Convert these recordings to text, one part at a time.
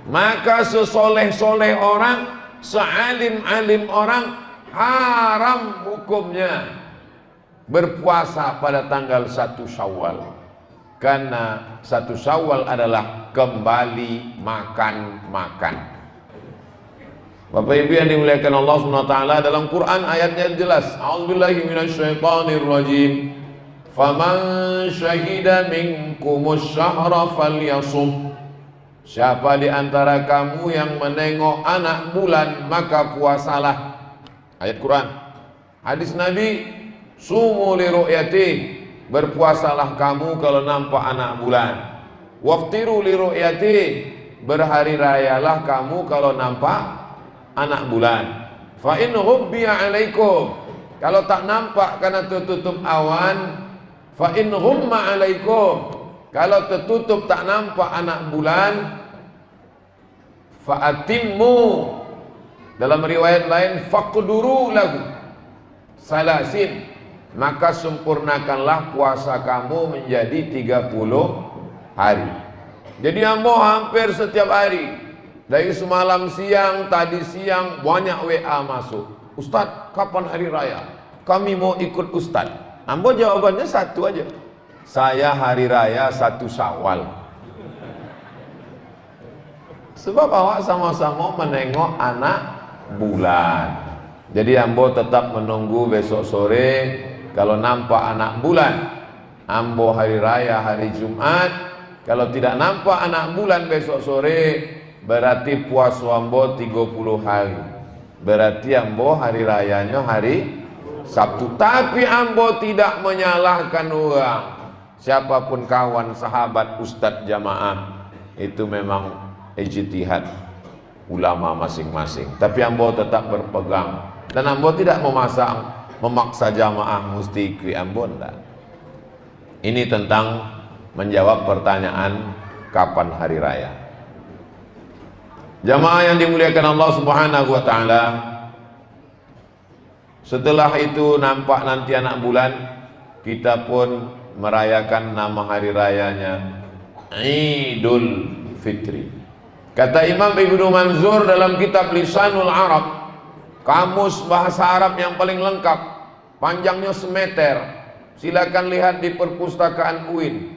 Maka sesoleh-soleh orang, sealim-alim orang, haram hukumnya berpuasa pada tanggal 1 Syawal. Karena 1 Syawal adalah kembali makan-makan. Bapak Ibu yang dimuliakan Allah SWT, dalam Quran ayatnya jelas. A'udzubillahi minasyaitonirrajim. Faman syahida minkumus syahra falyasum. Siapa di antara kamu yang menengok anak bulan, maka puasalah. Ayat Quran. Hadis Nabi, sumu li ru'yati, berpuasalah kamu kalau nampak anak bulan. Waftiru li ru'yati, berhari rayalah kamu kalau nampak anak bulan. Fa in ghubbiya alaikum, kalau tak nampak karena tertutup awan. Fa in ghumma alaikum, kalau tertutup tak nampak anak bulan. Fa atimmu, dalam riwayat lain faqduru lahu salasin, maka sempurnakanlah puasa kamu menjadi 30 hari. Jadi ambo hampir setiap hari, dari semalam siang, tadi siang banyak WA masuk. Ustadz, kapan hari raya? Kami mau ikut Ustadz. Ambo jawabannya satu aja, saya hari raya 1 Syawal. Sebab awak sama-sama menengok anak bulan. Jadi ambo tetap menunggu besok sore. Kalau nampak anak bulan, ambo hari raya hari Jumat. Kalau tidak nampak anak bulan besok sore, berarti puasa ambo 30 hari. Berarti ambo hari rayanya hari Sabtu. Tapi ambo tidak menyalahkan orang. Siapapun kawan, sahabat, ustadz, jamaah, itu memang ijtihad ulama masing-masing. Tapi ambo tetap berpegang, dan ambo tidak memaksa jamaah mesti ikut ambo, enggak. Ini tentang menjawab pertanyaan kapan hari raya. Jamaah yang dimuliakan Allah Subhanahu wa taala, setelah itu nampak nanti anak bulan, kita pun merayakan nama hari rayanya Idul Fitri. Kata Imam Ibnu Manzur dalam kitab Lisanul Arab, kamus bahasa Arab yang paling lengkap, panjangnya semeter, silakan lihat di perpustakaan UIN.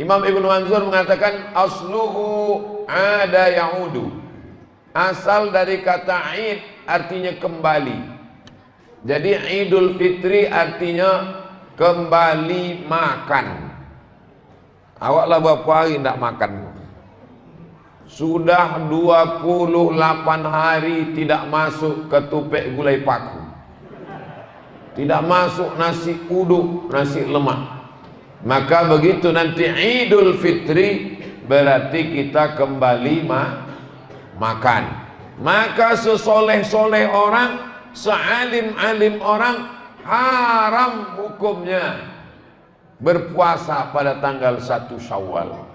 Imam Ibnu Manzur mengatakan asluhu ada yaudu, asal dari kata id artinya kembali. Jadi Idul Fitri artinya kembali makan. Awaklah berapa hari tidak makan? Sudah 28 hari tidak masuk ketupek gulai paku, tidak masuk nasi uduk, nasi lemak. Maka begitu nanti Idul Fitri, berarti kita kembali makan. Maka sesoleh-soleh orang, sealim-alim orang, haram hukumnya berpuasa pada tanggal 1 Syawal.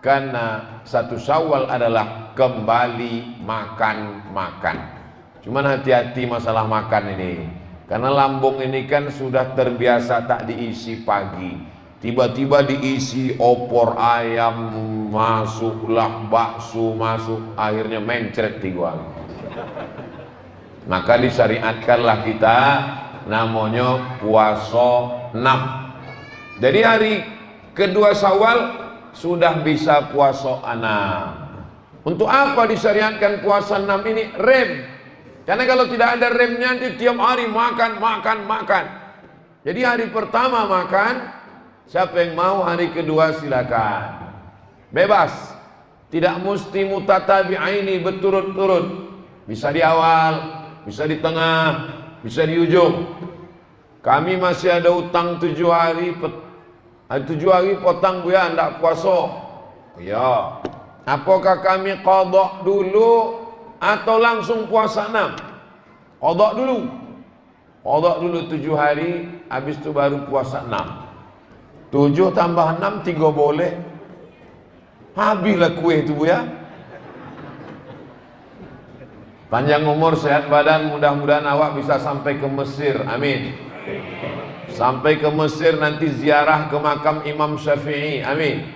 Karena 1 Syawal adalah kembali makan-makan. Cuman hati-hati masalah makan ini, karena lambung ini kan sudah terbiasa tak diisi pagi, tiba-tiba diisi opor ayam, masuklah bakso masuk, akhirnya mencret 3 hari. Maka disyariatkanlah kita namanya puasa 6. Jadi hari kedua Syawal sudah bisa puasa 6. Untuk apa disyariatkan puasa 6 ini? Rem. Karena kalau tidak ada remnya nanti tiap hari makan. Jadi hari pertama makan, siapa yang mau hari kedua silakan. Bebas. Tidak mesti mutatabi'aini berturut-turut. Bisa di awal, bisa di tengah, bisa di ujung. Kami masih ada utang 7 hari, 7 hari potong buya ndak puasa. Ya. Apakah kami qadha dulu atau langsung puasa 6? Qadha dulu. Qadha dulu 7 hari, habis itu baru puasa 6. 7 tambah 6 3 boleh. Habislah kue itu buya. Panjang umur, sehat badan, mudah-mudahan awak bisa sampai ke Mesir. Amin. Sampai ke Mesir nanti ziarah ke makam Imam Syafi'i. Amin.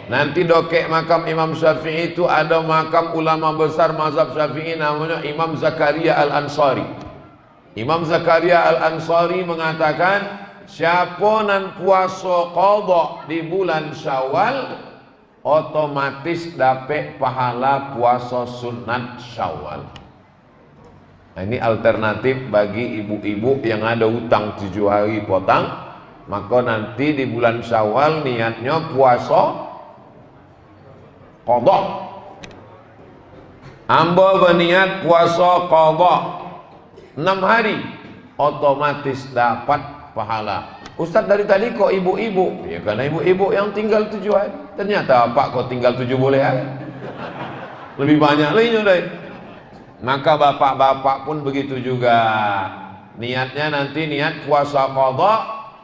Nanti dokek makam Imam Syafi'i itu ada makam ulama besar mazhab Syafi'i namanya Imam Zakaria Al-Ansari. Imam Zakaria Al-Ansari mengatakan siapa nan puasa qadha di bulan Syawal otomatis dapat pahala puasa sunat Syawal. Nah, ini alternatif bagi ibu-ibu yang ada hutang 7 hari potong, maka nanti di bulan Syawal niatnya puasa qadha. Amba berniat puasa qadha 6 hari otomatis dapat pahala. Ustaz dari tadi kok ibu-ibu? Ya karena ibu-ibu yang tinggal 7 hari. Ternyata Pak kok tinggal 7 boleh hari. Lebih banyak lagi deh. Maka bapak-bapak pun begitu juga. Niatnya nanti niat puasa qadha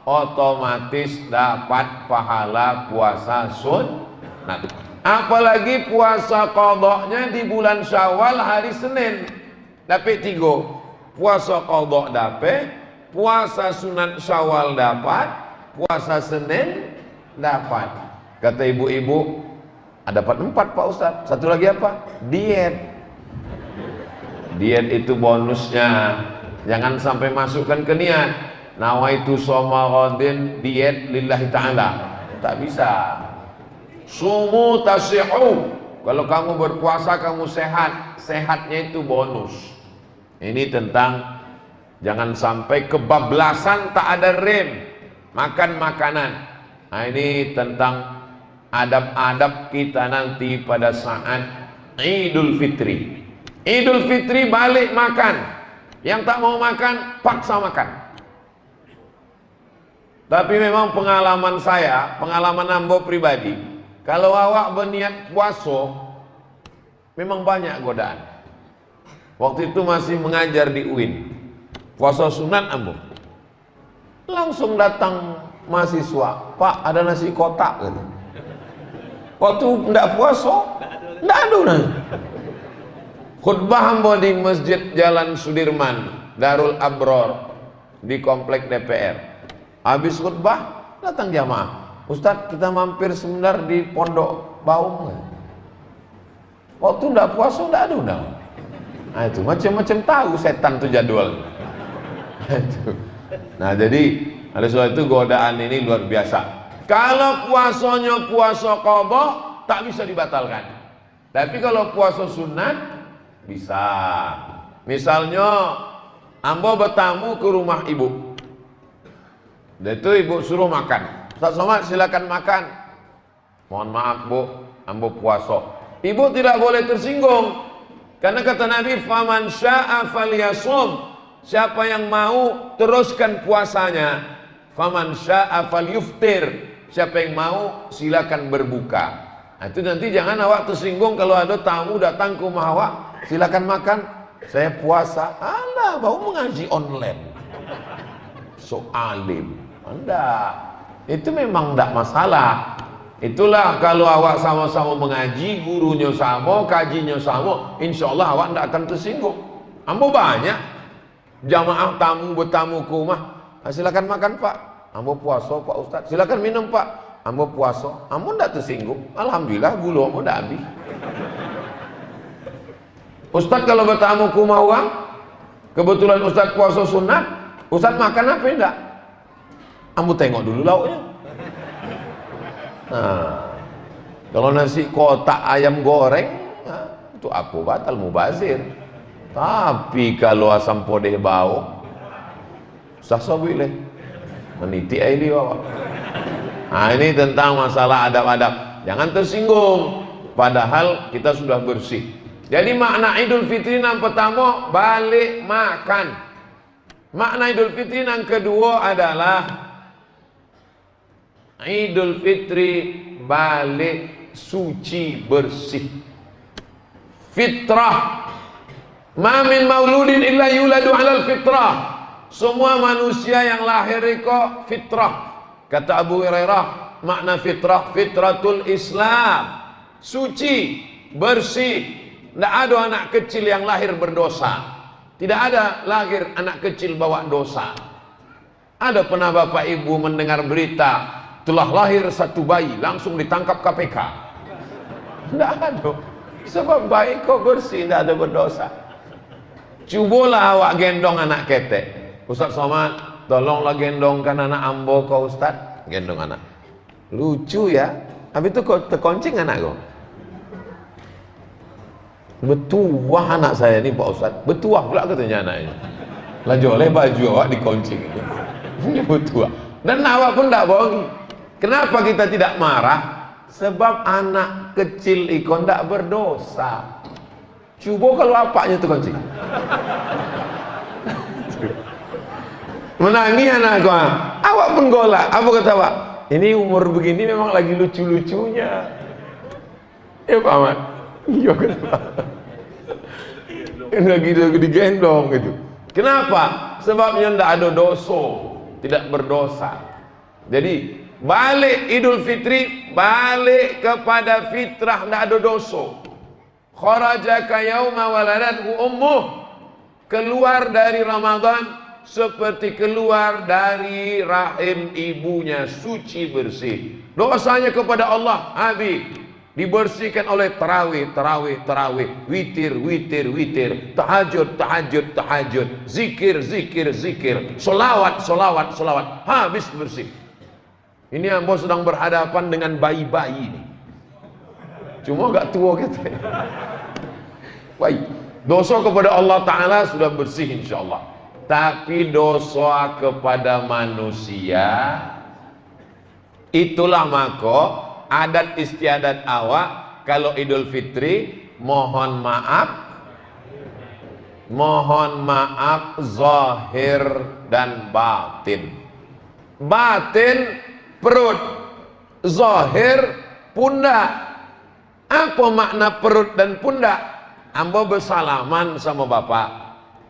otomatis dapat pahala puasa sunat. Apalagi puasa qadha-nya di bulan Syawal hari Senin dapat 3. Puasa qadha dapat, puasa sunat Syawal dapat, puasa Senin dapat. Kata ibu-ibu, dapat 4 Pak Ustaz. Satu lagi apa? Diet. Diet itu bonusnya. Jangan sampai masukkan ke niat. Nawaitu shoma ghadin diet lillahi ta'ala. Tak bisa. Sumu tasihu. Kalau kamu berpuasa kamu sehat. Sehatnya itu bonus. Ini tentang jangan sampai kebablasan tak ada rem. Makan makanan. Nah, ini tentang adab-adab kita nanti pada saat Idul Fitri. Idul Fitri balik makan. Yang tak mau makan paksa makan. Tapi memang pengalaman saya, pengalaman Ambo pribadi, kalau awak berniat puasa memang banyak godaan. Waktu itu masih mengajar di UIN, puasa sunat Ambo. Langsung datang mahasiswa, Pak ada nasi kotak gitu. Waktu tidak puasa, tidak ada. Khutbah Ambo di Masjid Jalan Sudirman, Darul Abror di komplek DPR. Habis khutbah datang jamaah, Ustadz kita mampir sebentar di Pondok Baung. Waktu tidak puasa tidak ada undang. Nah itu macam-macam tahu setan tuh jadwal. Nah jadi ada soal itu godaan ini luar biasa. Kalau puasanya puasa qadha tak bisa dibatalkan. Tapi kalau puasa sunat bisa. Misalnya Ambo bertamu ke rumah ibu. Dan itu ibu suruh makan. Ustaz Somad silakan makan. Mohon maaf Bu, Ambo puasa. Ibu tidak boleh tersinggung. Karena kata Nabi, "Faman syaa'a falyasum." Siapa yang mau teruskan puasanya. Faman syaa'a falyuftir. Siapa yang mau silakan berbuka. Nah, itu nanti jangan awak tersinggung kalau ada tamu datang ke rumah awak, silakan makan. Saya puasa. Alah, bau mengaji online. So alim. Anda itu memang tidak masalah. Itulah kalau awak sama-sama mengaji, gurunya sama, kajinya sama, insya Allah awak tidak akan tersinggung. Ambo banyak jamaah tamu bertamu ke rumah, silakan makan Pak. Ambo puasa Pak Ustaz. Silakan minum Pak. Ambo puasa. Ambo tidak tersinggung. Alhamdulillah gula ambo tidak habis. Ustaz kalau bertamu ke rumah orang, kebetulan Ustaz puasa sunat, Ustaz makan apa enggak? Ambo tengok dulu lauknya. Nah, kalau nasi kotak ayam goreng, nah, itu aku batal mubazir. Tapi kalau asam podeh bau, sah boleh. Meniti air awak. Nah, ini tentang masalah adab-adab. Jangan tersinggung. Padahal kita sudah bersih. Jadi makna Idul Fitri yang pertama balik makan. Makna Idul Fitri yang kedua adalah Idul Fitri balik suci bersih. Fitrah. Ma min mauludin illa yuladu 'alal fitrah. Semua manusia yang lahir itu fitrah. Kata Abu Hurairah, makna fitrah, fitratul Islam. Suci, bersih. Tidak ada anak kecil yang lahir berdosa. Tidak ada lahir anak kecil bawa dosa. Ada pernah bapak ibu mendengar berita telah lahir satu bayi, langsung ditangkap KPK. Tidak ada, sebab bayi kok bersih, tidak ada berdosa. Cubalah awak gendong anak ketek. Ustaz Somad, tolonglah gendongkan anak ambo kau Ustaz. Gendong anak, lucu ya. Habis itu kok terkoncing anak kau. Betuah anak saya ini Pak Ustaz, betuah pula katanya anaknya. Lanjut oleh baju awak dikoncing. Ini betuah. Dan awak pun tidak bohong. Kenapa kita tidak marah? Sebab anak kecil ikon tidak berdosa. Coba kalau apanya itu koncing. Menangis anak kau. Awak pun golak. Apa kata awak? Ini umur begini memang lagi lucu-lucunya. Ya Pak Ahmad. Iya kenapa? Lagi digendong gitu. Kenapa? Sebabnya tidak ada dosa, tidak berdosa. Jadi balik Idul Fitri, balik kepada fitrah, tidak ada dosa. Kharajaka yauma waladathu ummuh, keluar dari Ramadan seperti keluar dari rahim ibunya, suci bersih. Dosanya kepada Allah habis, dibersihkan oleh tarawih, witir, tahajud, zikir, solawat, habis bersih. Ini ambo sedang berhadapan dengan bayi-bayi ini. Cuma gak tua kita. Baik, dosa kepada Allah Ta'ala sudah bersih insyaAllah. Tapi dosa kepada manusia, itulah maka adat istiadat awak kalau Idul Fitri mohon maaf zahir dan batin. Batin perut, zahir pundak. Apa makna perut dan pundak? Ambo bersalaman sama bapak,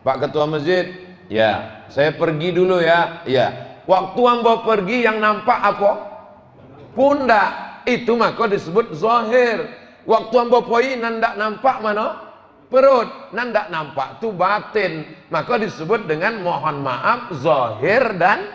Pak Ketua Masjid. Ya, saya pergi dulu ya. Ya, waktu ambo pergi yang nampak apa? Pundak. Itu maka disebut zahir. Waktu ambo poi nandak nampak mana? Perut. Nandak nampak tu batin. Maka disebut dengan mohon maaf zahir dan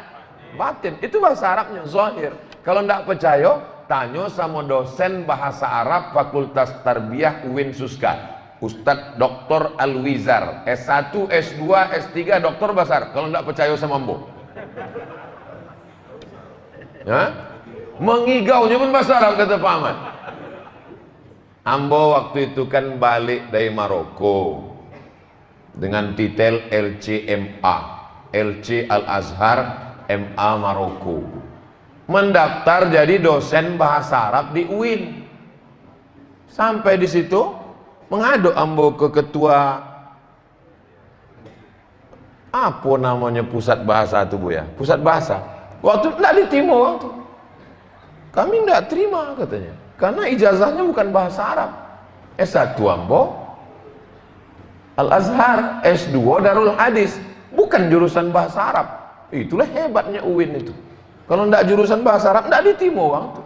batin. Itu bahasa Arabnya zahir. Kalau ndak percaya, tanya sama dosen bahasa Arab Fakultas Tarbiyah UIN Suska, Ustadz Dr. Alwizar, S1, S2, S3, doktor besar. Kalau ndak percaya sama ambo, ya? Mengigaunya pun bahasa Arab kata Pak Ahmad. Ambo waktu itu kan balik dari Maroko dengan titel LCMA, LC Al-Azhar MA Maroko, mendaftar jadi dosen bahasa Arab di UIN. Sampai di situ mengadu ambo ke ketua apa namanya pusat bahasa itu Bu ya, pusat bahasa. Waktu tidak diterima waktu. Kami tidak terima katanya, karena ijazahnya bukan bahasa Arab. S1 ambo Al-Azhar, S2 Darul Hadis, bukan jurusan bahasa Arab. Itulah hebatnya UIN itu. Kalau tidak jurusan bahasa Arab, tidak diterima waktu.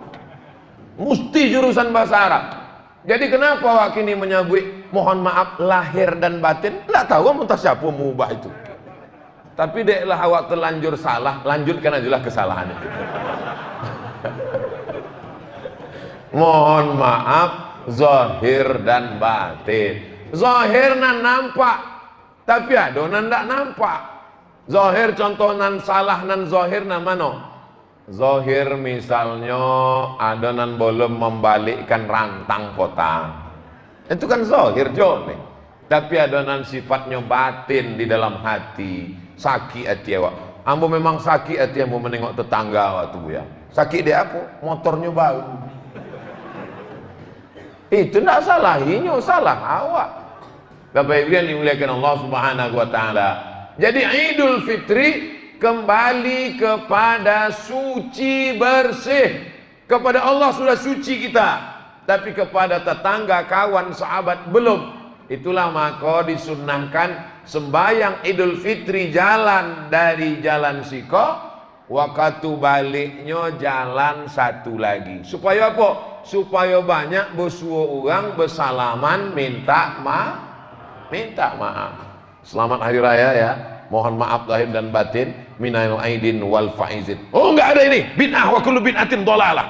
Mesti jurusan bahasa Arab. Jadi kenapa wak ini menyebut mohon maaf lahir dan batin? Tidak tahu entah siapa mengubah itu. Tapi deklah awak terlanjur salah, lanjutkan ajalah kesalahan itu. Mohon maaf zahir dan batin. Zahir nan nampak, tapi ada nan tidak nampak. Zahir contoh nan salah nan zahir nan mana? Zahir misalnya ada nan belum membalikkan rantang potang, itu kan zahir jone. Tapi ada nan sifatnya batin di dalam hati, sakit hati awak. Ambo memang sakit hati ambo menengok tetangga awak tu ya. Sakit dia apa? Motornya bau. Itu tidak salahinya, salah awak. Bapak Ibu yang dimuliakan Allah Subhanahu wa taala. Jadi Idul Fitri kembali kepada suci bersih. Kepada Allah sudah suci kita, tapi kepada tetangga, kawan, sahabat belum. Itulah maka disunnahkan sembahyang Idul Fitri jalan dari jalan Siko, waktu baliknya jalan satu lagi. Supaya apa? Supaya banyak bersua orang bersalaman minta maaf. Selamat hari raya ya. Mohon maaf lahir dan batin. minal aidin wal faizin. Oh, enggak ada ini. Bid'ah wa kullu bid'atin dhalalah.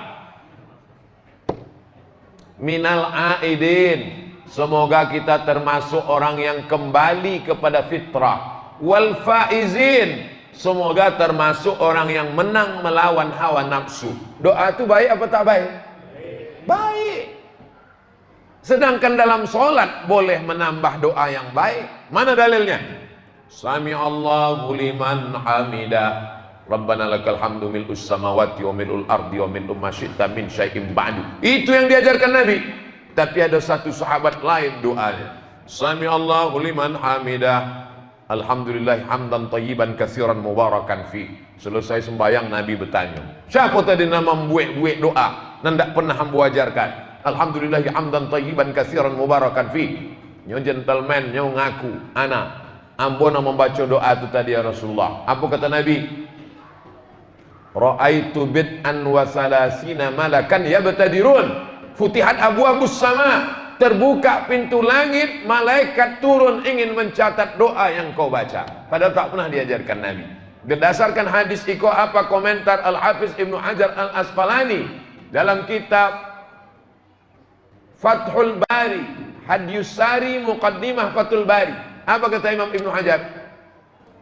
Minal aidin, semoga kita termasuk orang yang kembali kepada fitrah. Wal faizin, semoga termasuk orang yang menang melawan hawa nafsu. Doa itu baik apa tak baik? Baik. Sedangkan dalam sholat boleh menambah doa yang baik. Mana dalilnya? Sami Allahu liman hamidah. Rabbana lakal hamdu mil'us samawati wa mil'ul ardi wa mil'u ma syi'ta min syai'in ba'du. Itu yang diajarkan Nabi. Tapi ada satu sahabat lain doanya. Sami Allahu liman hamidah. Alhamdulillah hamdan tayyiban katsiran mubarakan fi. Selesai sembahyang Nabi bertanya, siapa tadi nama membuat doa dan tidak pernah hambu ajarkan? Alhamdulillah hamdan tayyiban katsiran mubarakan fi. Nyo gentleman nyo ngaku, ana ambona membaca doa itu tadi ya Rasulullah. Apa kata Nabi? Ra'aitu bid'an wa salasina malakan yabtadirun. Futihat abwabus sama, terbuka pintu langit, malaikat turun ingin mencatat doa yang kau baca. Padahal tak pernah diajarkan Nabi. Berdasarkan hadis iko apa komentar Al-Hafiz Ibnu Hajar Al-Asqalani dalam kitab Fathul Bari, Hadyus Sari Muqaddimah Fathul Bari. Apa kata Imam Ibnu Hajar?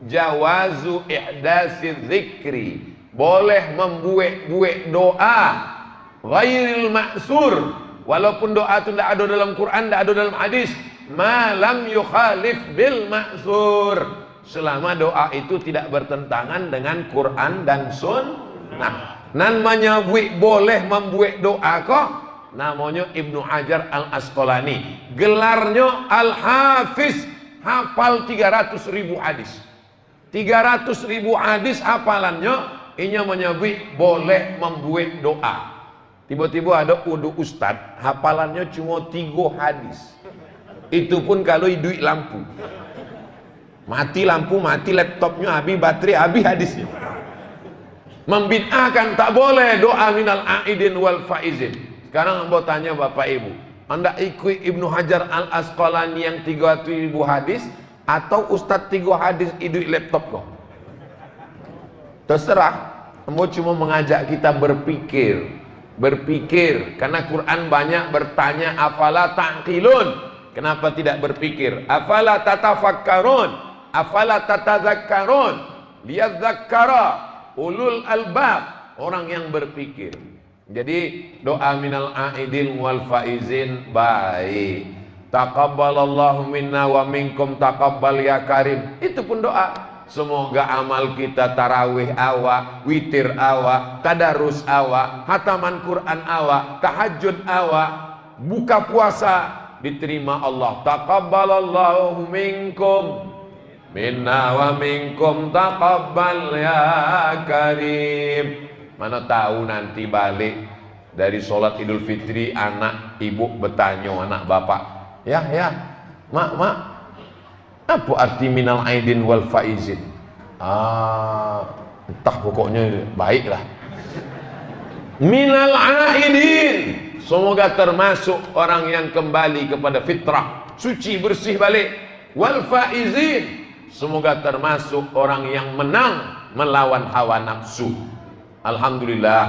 Jawazu ihdasi dzikri, boleh membuat doa ghairil ma'sur, walaupun doa itu tidak ada dalam Quran, tidak ada dalam hadis, malam yukhalif bil ma'sur, selama doa itu tidak bertentangan dengan Quran dan sunnah. Namanya boleh membuat doa kok, namanya Ibnu Hajar Al-Asqalani, gelarnya Al-Hafiz, hafal 300.000 hadis. 300.000 hadis hafalannya. Inya menyebut boleh membuat doa. Tiba-tiba ada ustad hafalannya cuma 3 hadis. Itu pun kalau duit lampu. Mati lampu, mati laptopnya, habis baterai, habis hadisnya. Membid'ahkan tak boleh doa minal aidin wal faizin. Sekarang ambo tanya Bapak Ibu, Anda ikut Ibnu Hajar Al-Asqalani yang 300.000 hadis atau ustad 3 hadis duit laptop kok? Terserah. Ambo cuma mengajak kita berpikir, karena Quran banyak bertanya afala ta'qilun, kenapa tidak berpikir? Afala tatafakkarun, afala tatadzakkarun, liyadzakkara ulul albab, orang yang berpikir. Jadi doa minal aidin wal faizin baik. Taqabbalallahu minna wa minkum taqabbal ya karim. Itu pun doa. Semoga amal kita tarawih awa, witir awa, tadarus awa, hataman Quran awa, tahajud awa, buka puasa diterima Allah. Taqabbalallahu minkum minna wa minkum taqabbal ya karim. Mana tahu nanti balik dari sholat Idul Fitri anak ibu bertanya anak bapak, ya mak, apa arti minal aidin wal faizin? Entah pokoknya baiklah. Minal aidin, semoga termasuk orang yang kembali kepada fitrah, suci bersih balik. Wal faizin, semoga termasuk orang yang menang melawan hawa nafsu. Alhamdulillah,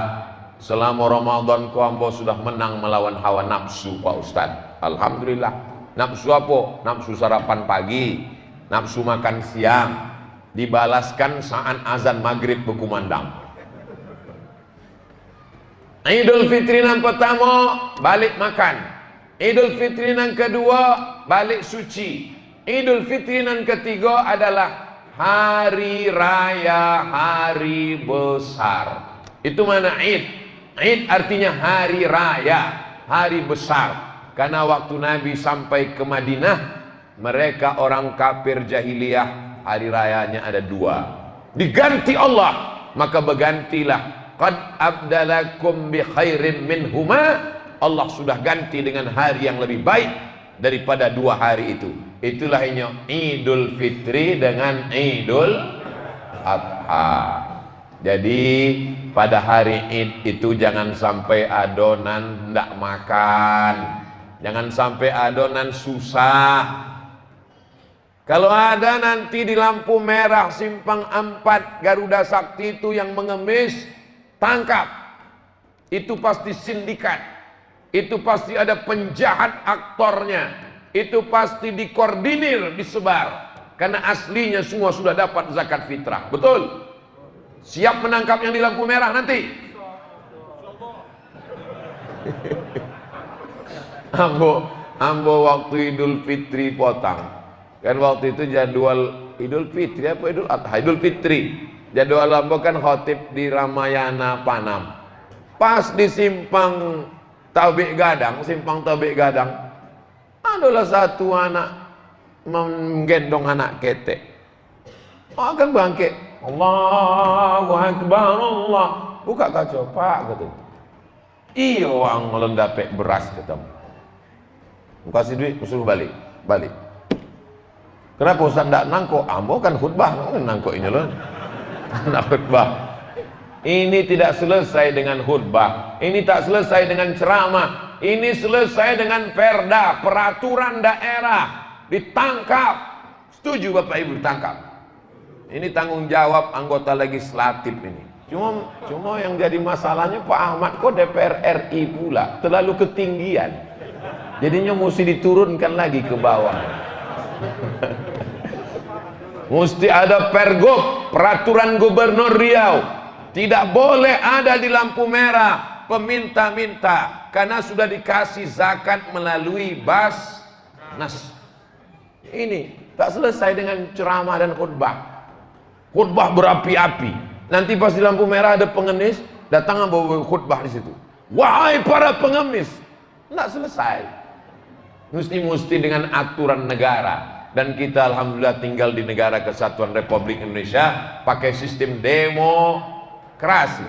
selama Ramadan ku ambo sudah menang melawan hawa nafsu Pak Ustaz. Alhamdulillah. Nafsu apa? Nafsu sarapan pagi, nafsu makan siang, dibalaskan saat azan maghrib berkumandang. Idul Fitri yang pertama balik makan, Idul Fitri yang kedua balik suci, Idul Fitri yang ketiga adalah hari raya, hari besar. Itu mana Id? Id artinya hari raya, hari besar. Karena waktu Nabi sampai ke Madinah, mereka orang kafir jahiliyah hari rayanya ada 2. Diganti Allah, maka bergantilah. Qad abdalakum bi khairin minhuma. Allah sudah ganti dengan hari yang lebih baik daripada 2 hari itu. Itulah Idul Fitri dengan Idul Adha. Jadi pada hari Id itu jangan sampai adonan ndak makan. Jangan sampai adonan susah. Kalau ada nanti di lampu merah Simpang 4 Garuda Sakti itu yang mengemis, tangkap. Itu pasti sindikat. Itu pasti ada penjahat aktornya. Itu pasti dikoordinir, disebar. Karena aslinya semua sudah dapat zakat fitrah. Betul? Siap menangkap yang di lampu merah nanti? Ambo waktu Idul Fitri potang. Kan waktu itu jadwal Idul Fitri apa Idul Adha? Idul Fitri. Jadwal ambo kan khotib di Ramayana Panam. Pas di simpang Tabik Gadang, adalah satu anak menggendong anak ketek. Akan bangkit. Allahu Akbar, Allah. Buka kaca, Pak, kata. Iya, orang melendapek beras, ketemu. Kasih duit, suruh balik. Kenapa Ustaz tidak nangkok? Ambo kan khutbah, nangkok ini loh. Nak khutbah. Ini tidak selesai dengan khutbah. Ini tak selesai dengan ceramah. Ini selesai dengan perda, peraturan daerah. Ditangkap. Setuju Bapak Ibu ditangkap? Ini tanggung jawab anggota legislatif ini. Cuma yang jadi masalahnya Pak Ahmad kok DPR RI pula terlalu ketinggian. Jadinya mesti diturunkan lagi ke bawah. Mesti ada pergub, peraturan gubernur Riau. Tidak boleh ada di lampu merah peminta-minta karena sudah dikasih zakat melalui Basnas. Ini tak selesai dengan ceramah dan khutbah. Khutbah berapi-api. Nanti pas di lampu merah ada pengemis, datang bawa khutbah di situ. Wahai para pengemis, tidak selesai. Mesti dengan aturan negara. Dan kita alhamdulillah tinggal di negara kesatuan Republik Indonesia pakai sistem demokrasi.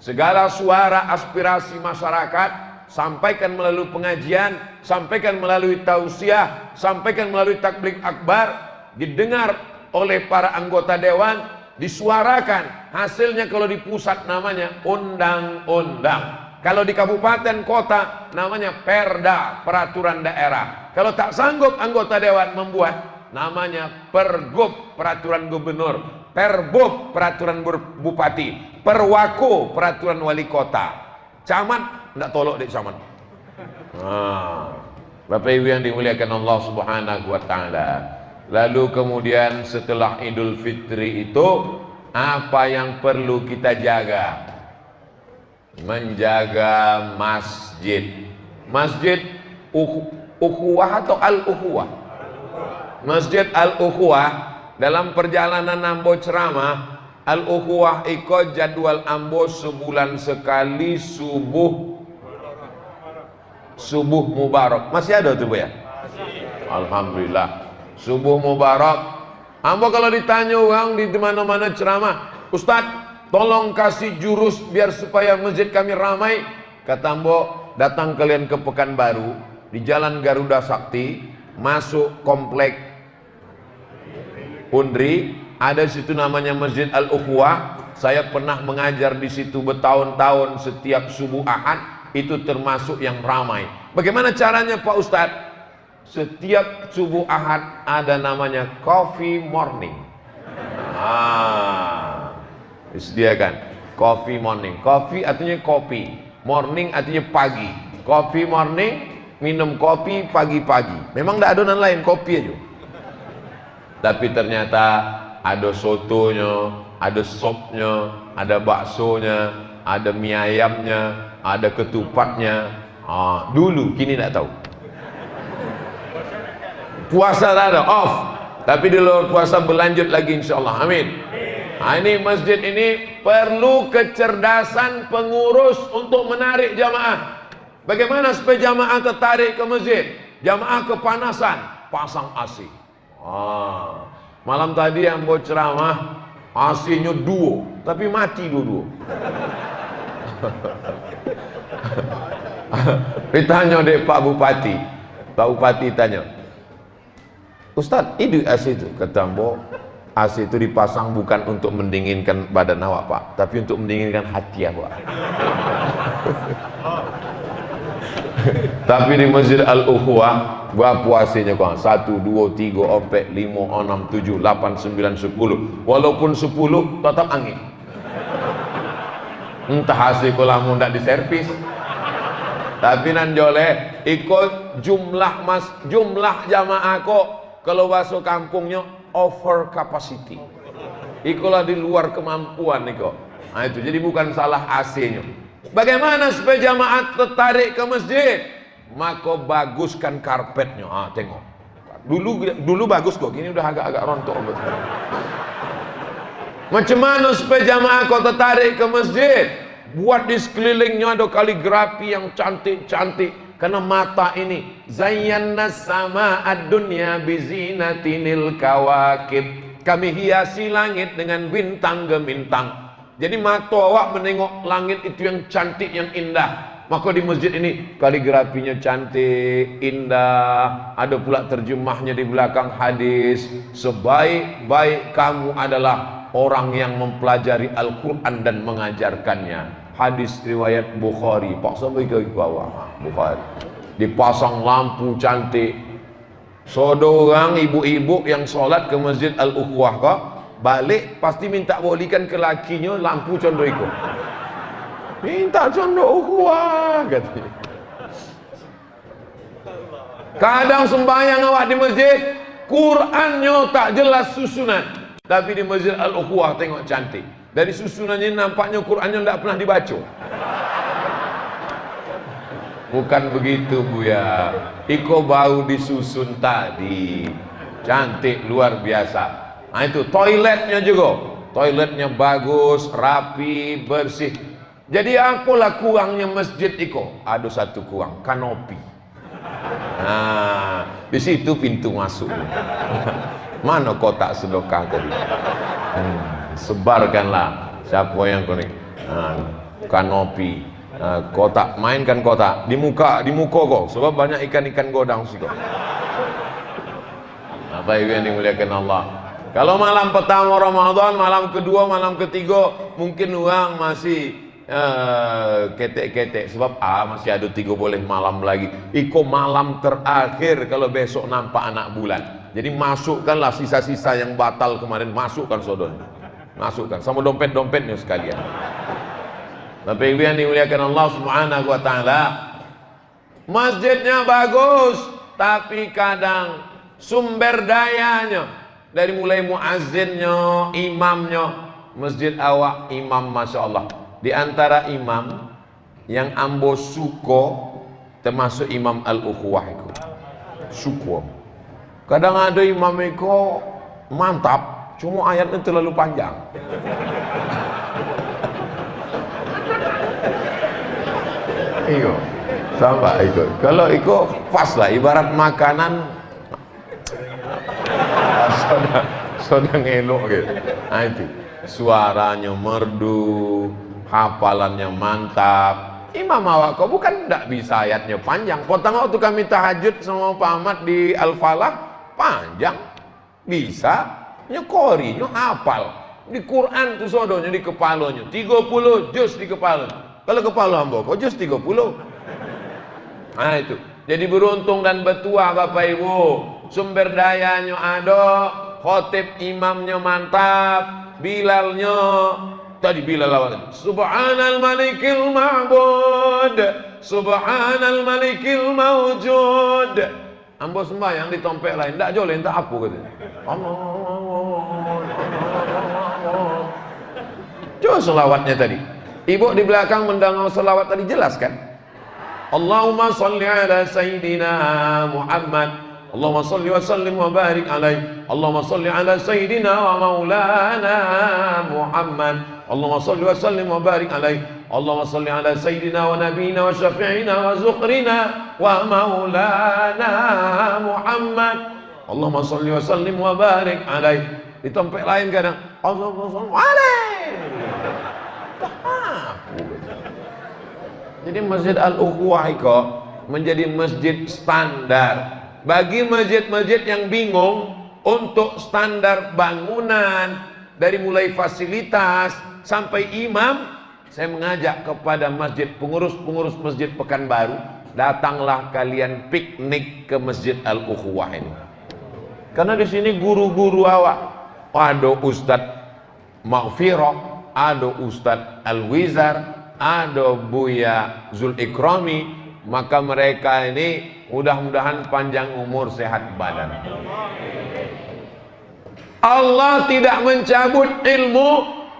Segala suara aspirasi masyarakat sampaikan melalui pengajian, sampaikan melalui tausiah, sampaikan melalui takbir akbar, didengar oleh para anggota dewan, disuarakan. Hasilnya kalau di pusat namanya undang-undang. Kalau di kabupaten kota namanya perda, peraturan daerah. Kalau tak sanggup anggota dewan membuat, namanya pergub, peraturan gubernur, perbub, peraturan bupati, perwako, peraturan wali kota, camat, tidak tolok dek camat. Bapak Ibu yang dimuliakan Allah Subhanahu wa Ta'ala. Lalu kemudian setelah Idul Fitri itu apa yang perlu kita jaga? Menjaga masjid. Masjid Ukhuwah atau Al-Ukhuwah? Masjid Al-Ukhuwah. Dalam perjalanan ambo ceramah, Al-Ukhuwah ikut jadwal ambo sebulan sekali subuh mubarak. Masih ada tuh Bu ya? Alhamdulillah. Subuh mubarak. Ambo kalau ditanya orang di mana-mana ceramah, Ustadz tolong kasih jurus biar supaya masjid kami ramai. Kata ambo, datang kalian ke Pekanbaru, di Jalan Garuda Sakti, masuk komplek Undri, ada situ namanya Masjid Al-Ukhuwah. Saya pernah mengajar di situ bertahun-tahun setiap subuh Ahad, itu termasuk yang ramai. Bagaimana caranya Pak Ustadz? Setiap subuh Ahad ada namanya coffee morning. Disediakan coffee morning. Coffee artinya kopi, morning artinya pagi. Coffee morning, minum kopi pagi-pagi. Memang tidak adonan lain, kopi aja. Tapi ternyata ada sotonya, ada sopnya, ada baksonya, ada mie ayamnya, ada ketupatnya. Dulu, kini tidak tahu. Puasa tak ada, off. Tapi di luar puasa berlanjut lagi insyaAllah, amin. Nah, ini masjid ini perlu kecerdasan pengurus untuk menarik jamaah. Bagaimana supaya jamaah tertarik ke masjid? Jamaah kepanasan, pasang AC. Malam tadi yang buat ceramah, AC-nya duo, tapi mati dua-dua. Ditanya deh Pak Bupati. Pak Bupati tanya, Ustadz, ini AC itu? Kata Mbok, AC itu dipasang bukan untuk mendinginkan badan awak Pak, tapi untuk mendinginkan hati awak. Tapi di Masjid Al-Ukhuwah berapa puasanya kau? 1, 2, 3, 4, 5, 6, 7, 8, 9, 10. Walaupun 10 tetap angin. Entah hasil kau lamun tak diservis. Tapi nan joleh ikut jumlah jamaah kok kalau masuk kampungnya over capacity. Ikulah di luar kemampuan nih kok. Nah itu jadi bukan salah AC-nya. Bagaimana supaya jamaah tertarik ke masjid? Maka baguskan karpetnya. Tengok. Dulu bagus kok, gini udah agak-agak rontok betul. Macam mana supaya jamaah kau tertarik ke masjid? Buat di sekelilingnya ada kaligrafi yang cantik-cantik. Karena mata ini zayyana sama ad-dunya bizinatinil kawakib. Kami hiasi langit dengan bintang gemintang. Jadi mata awak menengok langit itu yang cantik, yang indah. Maka di masjid ini kaligrafinya cantik, indah. Ada pula terjemahnya di belakang hadis. Sebaik-baik kamu adalah orang yang mempelajari Al-Quran dan mengajarkannya. Hadis riwayat Bukhari. Pak sampai ke bawah Bukhari. Dipasang lampu cantik. Seorang ibu-ibu yang sholat ke Masjid Al-Ukhuwah kok balik pasti minta bolikan ke lakinya lampu condor itu. Minta condor ukhuwah katanya. Kadang sembahyang awak di masjid, Qurannya tak jelas susunan. Tapi di Masjid Al-Ukhuwah tengok cantik. Dari susunannya nampaknya Qurannya tidak pernah dibaca. Bukan begitu Buya. Iko bau disusun tadi. Cantik luar biasa. Nah itu toiletnya juga. Toiletnya bagus, rapi, bersih. Jadi apalah kurangnya masjid Iko? Ada satu kurang, kanopi. Nah, di situ pintu masuk. Mana kotak sedekah tadi? Sebarkanlah siapa yang kuning. Kanopi. Kotak, mainkan kotak di muka kok, sebab banyak ikan-ikan godang sih kok. Apa yang dimuliakan Allah. Kalau malam pertama Ramadan, malam kedua, malam ketiga mungkin orang masih ketek-ketek sebab masih ada 3 boleh malam lagi. Iko malam terakhir kalau besok nampak anak bulan. Jadi masukkanlah sisa-sisa yang batal kemarin, masukkan saudara. Masukkan sama dompet-dompetnya sekalian. Tapi yang dimuliakan Allah Subhanahu wa taala, masjidnya bagus, tapi kadang sumber dayanya dari mulai muazzinnya, imamnya, masjid awak imam Masya Allah. Di antara imam yang ambo suko termasuk Imam Al-Ukhuwah itu. Suko. Kadang ada imam itu mantap, cuma ayatnya terlalu panjang. Iyo, sama itu. Kalau itu pas lah, ibarat makanan soda ngelok gitu. Nah itu, suaranya merdu, hafalannya mantap. Imam awak kau bukan tidak bisa ayatnya panjang. Potong waktu kami tahajud sama Pak Ahmad di Al-Falah panjang, bisa. Nyekorinya hafal. Di Quran tuh sodonya di kepalanya 30 juz di kepala. Kalau kepala hamba kok juz 30. Nah itu. Jadi beruntung dan bertuah Bapak Ibu. Sumber dayanya ada, khotib imamnya mantap, Bilalnya tadi Bilal awal. Subhanal malikil ma'bud, subhanal malikil mawjud. Ambo sembahyang di tompek lain, ndak joleh entah apa katanya. Allah. Coba selawatnya tadi. Ibu di belakang mendengar selawat tadi jelas kan? Allahumma salli ala Sayyidina Muhammad. Allahumma salli wa sallim wa barik alaih. Allahumma salli ala Sayyidina wa maulana Muhammad. Allahumma salli wa sallim wa barik alaih. Allahumma salli ala Sayyidina wa nabiyina wa syafi'ina wa zukhrina wa maulana Muhammad. Allahumma salli wa sallim wa barik alaih. Di tempat lain kadang Allahumma salli alaih. Jadi Masjid Al-Ukhuwah itu menjadi masjid standar bagi masjid-masjid yang bingung untuk standar bangunan dari mulai fasilitas sampai imam. Saya mengajak kepada masjid pengurus-pengurus masjid Pekanbaru, datanglah kalian piknik ke Masjid Al-Ukhuwah ini. Karena di sini guru-guru awak, ada Ustadz Maghfirah, ada Ustadz Al-Wizar, ada Buya Zul Ikrami, maka mereka ini mudah-mudahan panjang umur, sehat badan. Allah tidak mencabut ilmu,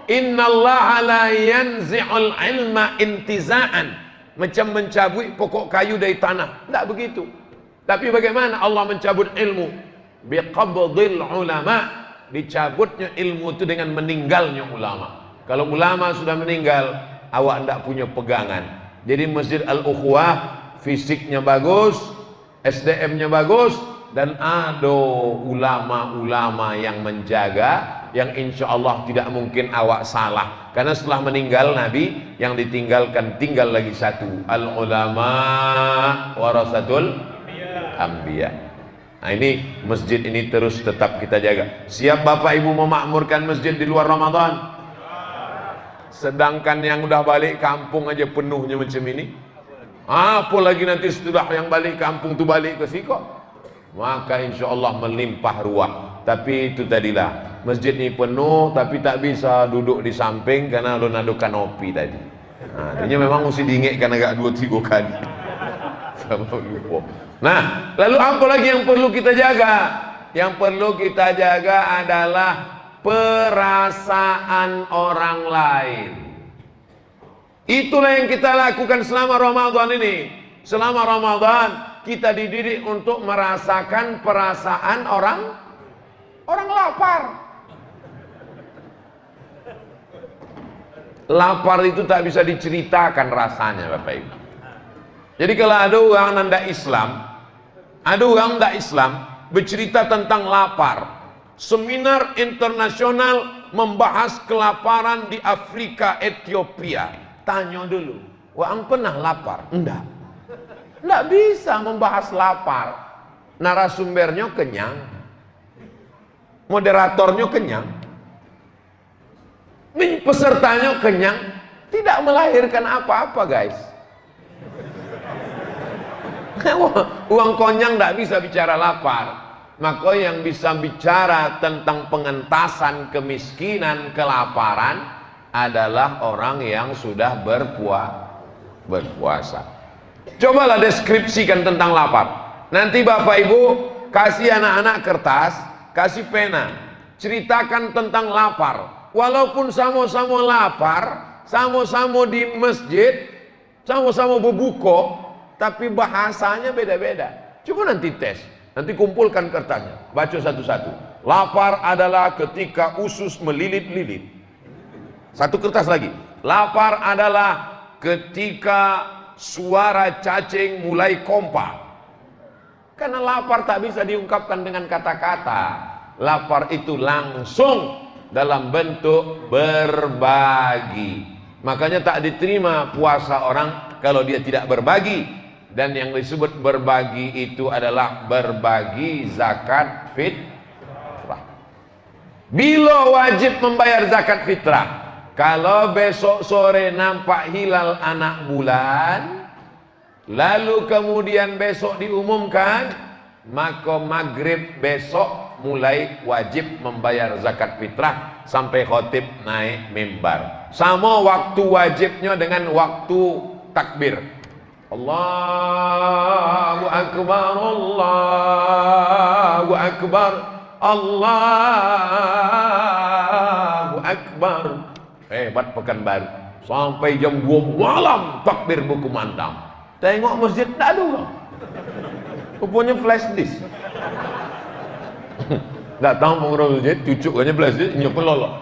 innallaha la yanzi'ul ilma intiza'an, macam mencabut pokok kayu dari tanah, tidak begitu. Tapi bagaimana Allah mencabut ilmu? Biqabdil ulama, dicabutnya ilmu itu dengan meninggalnya ulama. Kalau ulama sudah meninggal, awak tidak punya pegangan. Jadi Masjid Al-Ukhuwah fisiknya bagus, SDM-nya bagus, dan ada ulama-ulama yang menjaga, yang insya Allah tidak mungkin awak salah. Karena setelah meninggal Nabi, yang ditinggalkan tinggal lagi satu, al-ulama warasatul anbiya. Nah ini masjid ini terus tetap kita jaga. Siap Bapak Ibu memakmurkan masjid di luar Ramadan? Sedangkan yang udah balik kampung aja penuhnya macam ini, apalagi nanti setelah yang balik kampung tu balik ke siko, maka insya Allah melimpah ruah. Tapi itu tadilah, masjid ini penuh tapi tak bisa duduk di samping karena lo ada kanopi tadi. Nah, artinya memang mesti diingatkan agak 2-3 kali. Nah, lalu apa lagi yang perlu kita jaga? Yang perlu kita jaga adalah perasaan orang lain. Itulah yang kita lakukan selama Ramadan ini. Selama Ramadan kita dididik untuk merasakan perasaan orang lapar. Lapar itu tak bisa diceritakan rasanya, Bapak Ibu. Jadi kalau ada orang nanda Islam, ada orang ndak Islam bercerita tentang lapar, seminar internasional membahas kelaparan di Afrika, Ethiopia, tanya dulu, orang pernah lapar? Enggak bisa membahas lapar. Narasumbernya kenyang, moderatornya kenyang, pesertanya kenyang, tidak melahirkan apa-apa, guys. Uang konyang tidak bisa bicara lapar. Maka yang bisa bicara tentang pengentasan kemiskinan, kelaparan adalah orang yang sudah berpuasa. Cobalah deskripsikan tentang lapar. Nanti Bapak Ibu kasih anak-anak kertas, kasih pena, ceritakan tentang lapar. Walaupun sama-sama lapar, sama-sama di masjid, sama-sama berbuka, tapi bahasanya beda-beda. Coba nanti tes, nanti kumpulkan kertasnya, baca satu-satu. Lapar adalah ketika usus melilit-lilit. Satu kertas lagi. Lapar adalah ketika suara cacing mulai kompak. Karena lapar tak bisa diungkapkan dengan kata-kata. Lapar itu langsung dalam bentuk berbagi. Makanya tak diterima puasa orang kalau dia tidak berbagi. Dan yang disebut berbagi itu adalah berbagi zakat fitrah. Bila wajib membayar zakat fitrah? Kalau besok sore nampak hilal anak bulan, lalu kemudian besok diumumkan, maka maghrib besok mulai wajib membayar zakat fitrah sampai khotib naik mimbar. Sama waktu wajibnya dengan waktu takbir. Allahu Akbar, Allahu Akbar, Allahu Akbar. Hebat Pekanbaru. Sampai jam 2 malam takbir berkumandang. Tengok masjid tak ada orang. Rupanya flash disk. Datang penguruh masjid, cucuknya flash disk, nyopel lolok.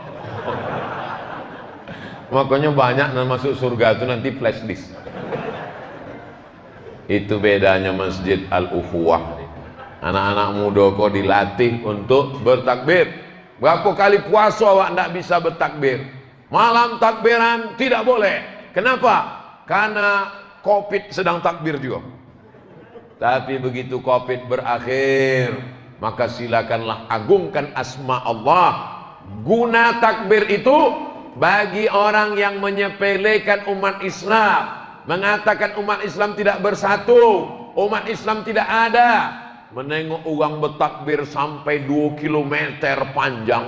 Makanya banyak yang masuk surga itu nanti flash disk. Itu bedanya Masjid Al-Ukhuwah. Anak-anak muda kau dilatih untuk bertakbir. Berapa kali puasa awak tidak bisa bertakbir? Malam takbiran tidak boleh. Kenapa? Karena Covid sedang takbir juga. Tapi begitu Covid berakhir, maka silakanlah agungkan asma Allah. Guna takbir itu bagi orang yang menyepelekan umat Islam, mengatakan umat Islam tidak bersatu, umat Islam tidak ada. Menengok orang bertakbir sampai 2 kilometer panjang.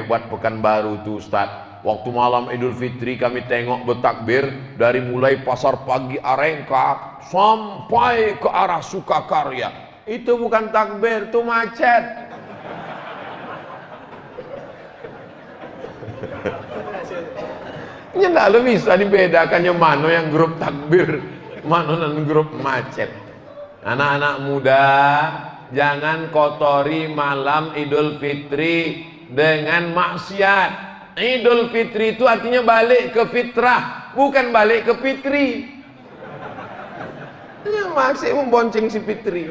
Buat Pekanbaru tuh Ustaz. Waktu malam Idul Fitri kami tengok bertakbir dari mulai Pasar Pagi Arengka sampai ke arah Sukakarya. Itu bukan takbir, itu macet. Ya tidak bisa dibedakannya mana yang grup takbir, mana yang grup macet. Anak-anak muda, jangan kotori malam Idul Fitri dengan maksiat. Idul Fitri itu artinya balik ke fitrah, bukan balik ke fitri. Dia masih membonceng si Fitri.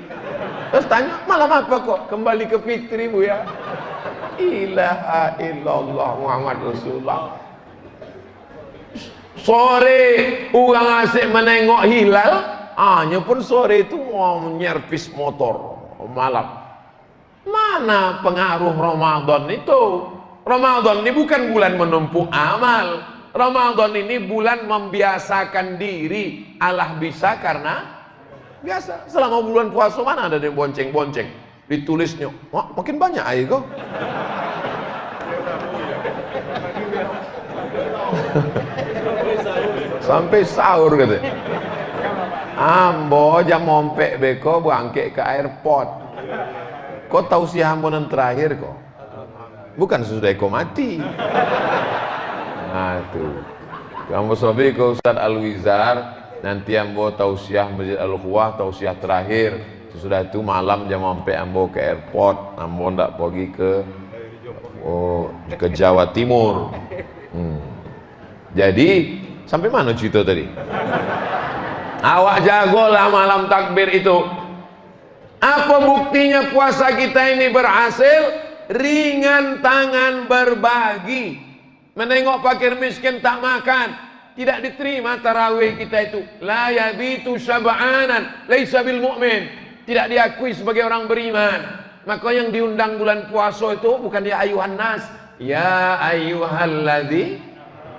Terus tanya, malam apa kok kembali ke Fitri bu ya? Ilaha illallah Muhammad Rasulullah. Sore orang asik menengok hilal, hanya pun sore itu mau menyervis motor malam. Mana pengaruh Ramadan itu? Ramadan ini bukan bulan menumpuk amal. Ramadan ini bulan membiasakan diri. Allah bisa karena biasa. Selama bulan puasa mana ada yang bonceng-bonceng? Ditulisnya, wah makin banyak air kok. Sampai sahur gitu. Ambo jam mompek beko bangkit ke airport. Kau tahu si ambonan terakhir kok? Bukan sesudah eko mati. Nah tuh. Kamu sobi ke Ustaz Al-Wizar, nanti ambo tausiah Masjid Al-Quwah, tausiah terakhir. Sesudah itu malam jam sampai ambo ke airport, ambo ndak pergi ke Jawa Timur. Jadi sampai mana cerita tadi? Awak jagolah malam takbir itu. Apa buktinya puasa kita ini berhasil? Ringan tangan berbagi. Menengok fakir miskin tak makan, tidak diterima tarawih kita itu. La yabitu syab'anan laisa bil mu'min, tidak diakui sebagai orang beriman. Maka yang diundang bulan puasa itu bukan ya ayuhan nas, ya ayyuhalladzi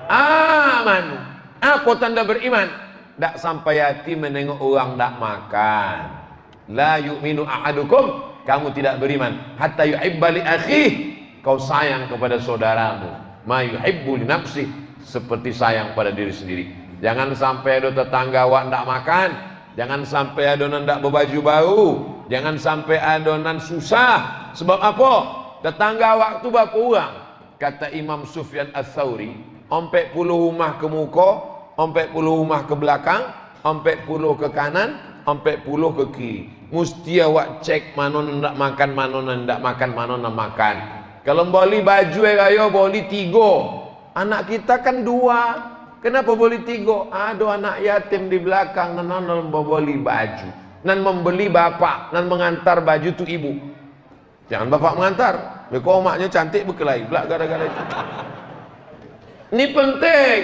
amanu. Apa tanda beriman? Tak sampai hati menengok orang tak makan. La yu'minu ahadukum, kamu tidak beriman hatta yuhibba li akhih, kau sayang kepada saudaramu ma yuhibbu li nafsih, seperti sayang pada diri sendiri. Jangan sampai ada tetangga awak ndak makan, jangan sampai adonan ndak berbaju baru, jangan sampai adonan susah. Sebab apa? Tetangga awak tu berapa orang? Kata Imam Sufyan Ats-Tsauri, 40 rumah ke muka, 40 rumah ke belakang, 40 ke kanan, 40 ke kiri. Mesti awak cek mana nak makan, mana nak makan, mana nak makan. Kalau beli baju raya boleh 3. Anak kita kan 2. Kenapa boleh 3? Ada anak yatim di belakang nan membeli baju, nan membeli bapak, nan mengantar baju tu ibu. Jangan bapak mengantar. Beko maknya cantik berkelahi pula gara-gara itu. Ini penting.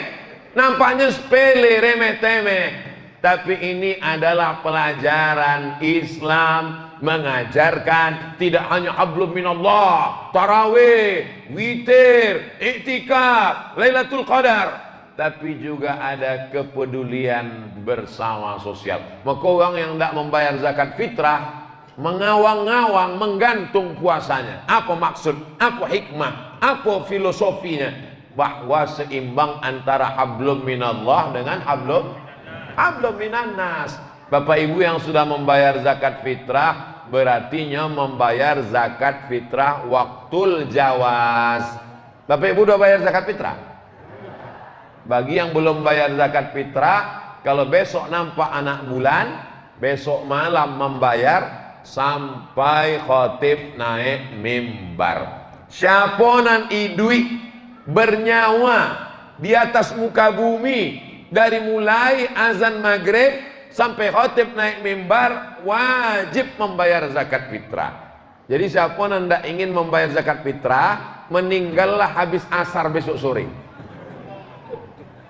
Nampaknya sepele, remeh-temeh. Tapi ini adalah pelajaran Islam mengajarkan tidak hanya hablum minallah, tarawih, witir, iktikaf, Lailatul Qadar, tapi juga ada kepedulian bersama sosial. Maka orang yang tidak membayar zakat fitrah mengawang-awang, menggantung puasanya. Apa maksud? Apa hikmah? Apa filosofinya? Bahwa seimbang antara hablum minallah dengan hablum minan nas. Bapak ibu yang sudah membayar zakat fitrah berartinya membayar zakat fitrah waktul jawaz. Bapak ibu sudah bayar zakat fitrah? Bagi yang belum bayar zakat fitrah, kalau besok nampak anak bulan, besok malam membayar sampai khotib naik mimbar. Siapa nan idui bernyawa di atas muka bumi dari mulai azan maghrib sampai khotib naik mimbar, wajib membayar zakat fitrah. Jadi siapa yang tidak ingin membayar zakat fitrah, meninggallah habis asar besok sore.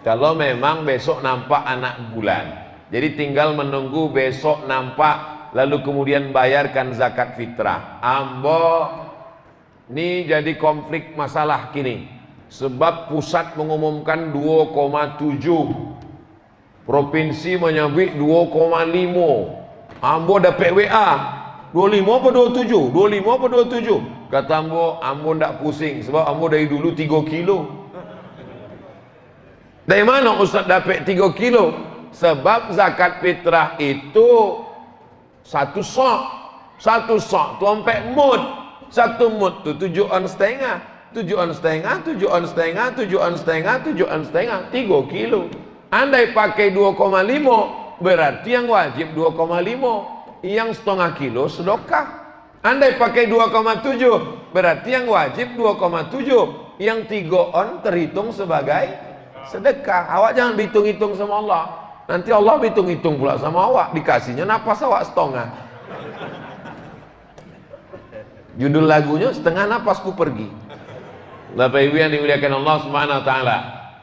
Kalau memang besok nampak anak bulan, jadi tinggal menunggu besok nampak, lalu kemudian bayarkan zakat fitrah. Ambo ini jadi konflik masalah kini. Sebab pusat mengumumkan 2,7%. provinsi menyabit 2,5. Ambo dapat WA 25 apa 27? 25 apa 27? Kata Ambo ndak pusing sebab Ambo dari dulu 3 kilo. Dari mana Ustaz dapat 3 kilo? Sebab zakat fitrah itu 1 sok. 1 sok tu 4 mud. 1 mud tu 7 on setengah. 7 on setengah, 7 on setengah, 7 on setengah, 7 on setengah, 3 kilo. Andai pakai 2,5 berarti yang wajib 2,5. Yang setengah kilo sedekah. Andai pakai 2,7 berarti yang wajib 2,7. Yang 3 on terhitung sebagai sedekah. Awak jangan hitung-hitung sama Allah. Nanti Allah hitung-hitung pula sama awak. Dikasihnya napas awak setengah. Judul lagunya setengah napasku pergi. Bapak Ibu yang dimuliakan Allah Subhanahu wa taala.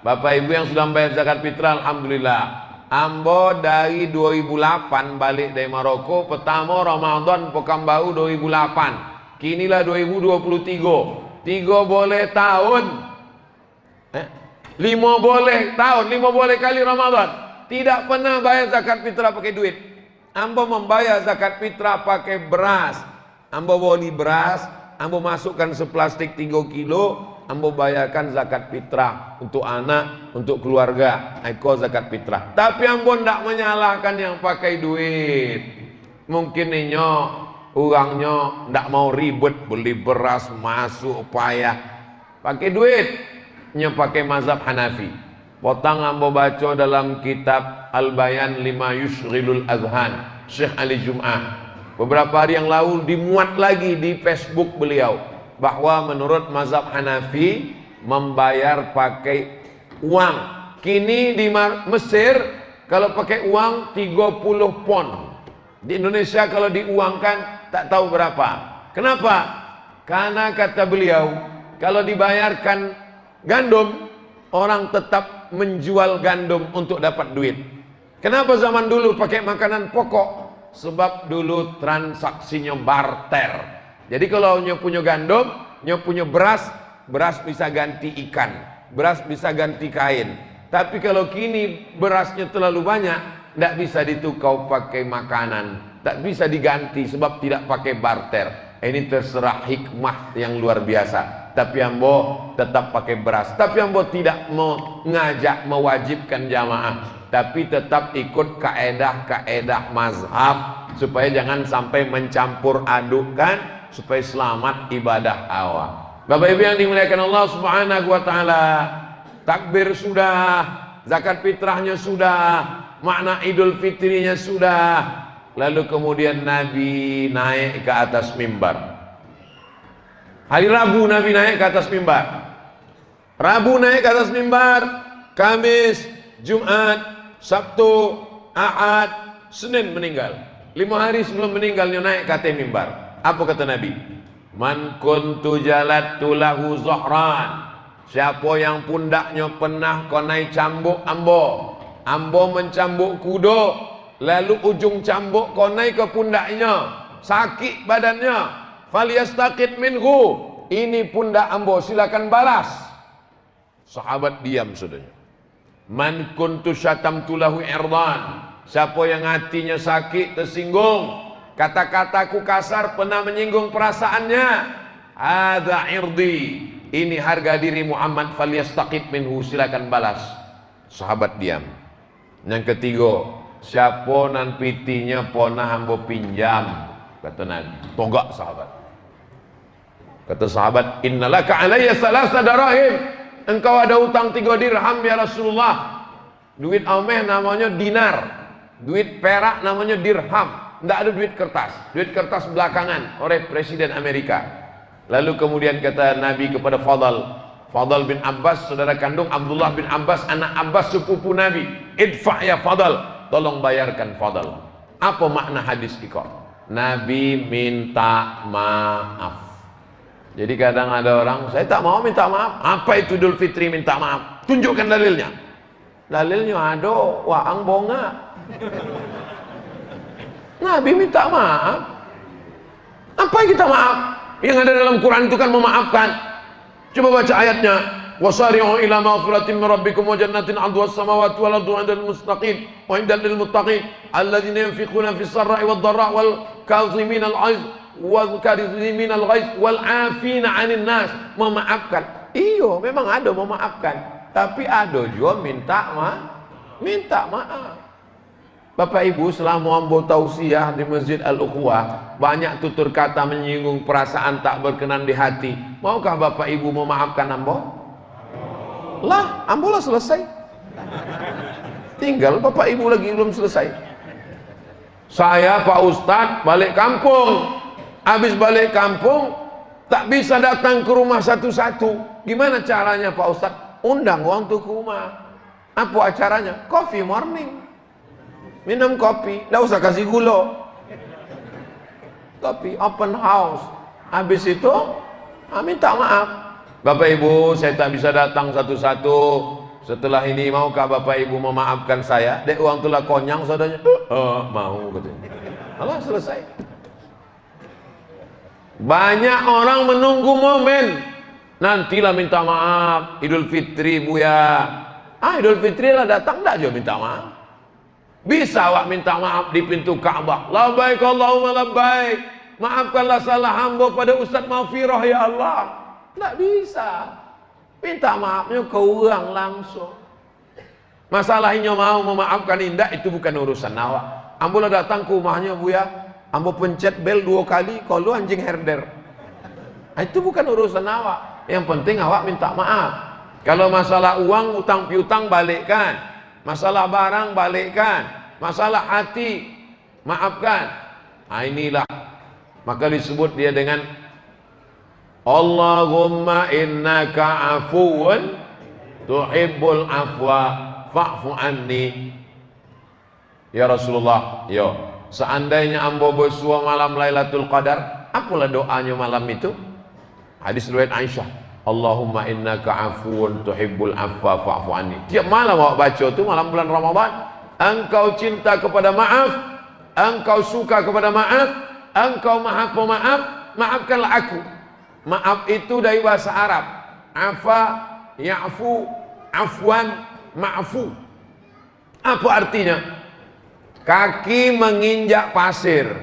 Bapak Ibu yang sudah membayar zakat fitrah, alhamdulillah. Ambo dari 2008 balik dari Maroko, pertama Ramadan Pekanbaru 2008. Kinilah 2023. 3 boleh tahun. 5 boleh tahun, 5 boleh kali Ramadan. Tidak pernah bayar zakat fitrah pakai duit. Ambo membayar zakat fitrah pakai beras. Ambo beli beras, ambo masukkan seplastik 3 kilo, ambo bayarkan zakat fitrah untuk anak, untuk keluarga, eko zakat fitrah. Tapi ambo ndak menyalahkan yang pakai duit. Mungkin inyo orangnya ndak mau ribet beli beras masuk payah pakai duit. Nyo pakai mazhab Hanafi. Potang ambo baca dalam kitab Al-Bayan lima yushghilul azhan Syekh Ali Jum'ah. Beberapa hari yang lalu dimuat lagi di Facebook beliau bahwa menurut mazhab Hanafi membayar pakai uang. Kini di Mesir kalau pakai uang 30 pon. Di Indonesia kalau diuangkan tak tahu berapa. Kenapa? Karena kata beliau kalau dibayarkan gandum orang tetap menjual gandum untuk dapat duit. Kenapa zaman dulu pakai makanan pokok? Sebab dulu transaksinya barter. Jadi kalau nyo punya gandum, nyo punya beras, beras bisa ganti ikan, beras bisa ganti kain. Tapi kalau kini berasnya terlalu banyak, tidak bisa ditukar pakai makanan, tak bisa diganti sebab tidak pakai barter. Ini terserah hikmah yang luar biasa. Tapi ambo tetap pakai beras. Tapi ambo tidak mengajak mewajibkan jamaah, tapi tetap ikut kaedah-kaedah mazhab supaya jangan sampai mencampur adukkan, supaya selamat ibadah awal. Bapak Ibu yang dimuliakan Allah Subhanahu wa taala, takbir sudah, zakat fitrahnya sudah, makna Idul Fitrinya sudah. Lalu kemudian Nabi naik ke atas mimbar. Hari Rabu Nabi naik ke atas mimbar. Rabu naik ke atas mimbar, Kamis, Jumat, Sabtu, Ahad, Senin meninggal. 5 hari sebelum meninggalnya naik ke atas mimbar. Apa kata Nabi? Man kuntu jalattu lahu zuhran. Siapa yang pundaknya pernah konai cambuk ambo, ambo mencambuk kuda, lalu ujung cambuk konai ke pundaknya, sakit badannya, falyastaqit minhu. Ini pundak ambo, silakan balas. Sahabat diam sudahnya. Man kuntu syatamtu lahu irdan. Siapa yang hatinya sakit, tersinggung, kata-kataku kasar, pernah menyinggung perasaannya, hadza irdi, ini harga diri Muhammad, falyastaqit minhu, silakan balas. Sahabat diam. Yang ketiga, siapa nan pitinya pernah ambo pinjam, kata Nabi. Tonggak sahabat. Kata sahabat, innalaka alayya salasa darahim. Engkau ada utang 3 dirham ya Rasulullah. Duit ameh namanya dinar, duit perak namanya dirham. Tidak ada duit kertas. Duit kertas belakangan oleh Presiden Amerika. Lalu kemudian kata Nabi kepada Fadl bin Abbas, saudara kandung Abdullah bin Abbas, anak Abbas sepupu Nabi, idfa ya Fadl, tolong bayarkan Fadl. Apa makna hadis iqar? Nabi minta maaf. Jadi kadang ada orang, saya tak mau minta maaf. Apa itu Idul Fitri minta maaf? Tunjukkan dalilnya. Dalilnya ada, waang bonga. Nabi minta maaf. Apa yang kita maaf? Yang ada dalam Quran itu kan memaafkan. Coba baca ayatnya. wasari'u ila maghfiratin min rabbikum wa jannatin 'arduha as-samawati wal ardu 'inda al-muttaqin wa 'inda lil-muttaqin alladziina yunfiquna fis sarra'i wad dharra'i wal kaazimina al-'aiz wal kaazimina al-ghaiz wal 'afina 'anil nas. Memaafkan. Iya, memang ada memaafkan, tapi ada juga minta maaf. Bapak Ibu, selama ambo tausiah di Masjid Al-Ukhuwah, banyak tutur kata menyinggung perasaan tak berkenan di hati. Maukah Bapak Ibu memaafkan ambo? Lah, ambo lah selesai. Tinggal Bapak Ibu lagi belum selesai. Saya Pak Ustadz balik kampung. Habis balik kampung, tak bisa datang ke rumah satu-satu. Gimana caranya Pak Ustadz? Undang orang tuh ke rumah. Apa acaranya? Coffee morning. Minum kopi, nggak usah kasih gula. Kopi, open house. Habis itu, minta maaf. Bapak Ibu, saya tak bisa datang satu-satu. Setelah ini, maukah Bapak Ibu memaafkan saya? Dek uang tulah konyang, saudaranya. Mau, katanya. Alah, selesai. Banyak orang menunggu momen. Nantilah minta maaf. Idul Fitri, Buya. Idul Fitri lah datang, dah juga minta maaf. Bisa awak minta maaf di pintu Ka'bah. Labbaik Allahumma labbaik. Maafkanlah salah hamba pada Ustaz Maghfirah ya Allah. Tidak bisa. Minta maafnya ke orang langsung. Masalahnya mau memaafkan indah itu bukan urusan awak. Ambo lah datang ke rumahnya Buya. Ambo pencet bel 2 kali, kalau anjing herder. Itu bukan urusan awak. Yang penting awak minta maaf. Kalau masalah uang, utang piutang balikkan. Masalah barang balikkan. Masalah hati maafkan. Inilah maka disebut dia dengan Allahumma innaka afuwun tuhibbul afwa fa'fu anni. Ya Rasulullah, yo, seandainya ambo bersua malam Lailatul Qadar, apalah doanya malam itu? Hadis riwayat Aisyah, Allahumma innaka afuwun tuhibbul afwa fa'fu anni. Tiap malam awak baca tu malam bulan Ramadan. Engkau cinta kepada maaf, engkau suka kepada maaf, engkau maha pemaaf, maafkanlah aku. Maaf itu dari bahasa Arab. Afa, ya'fu, afwan, ma'fu. Apa artinya? Kaki menginjak pasir.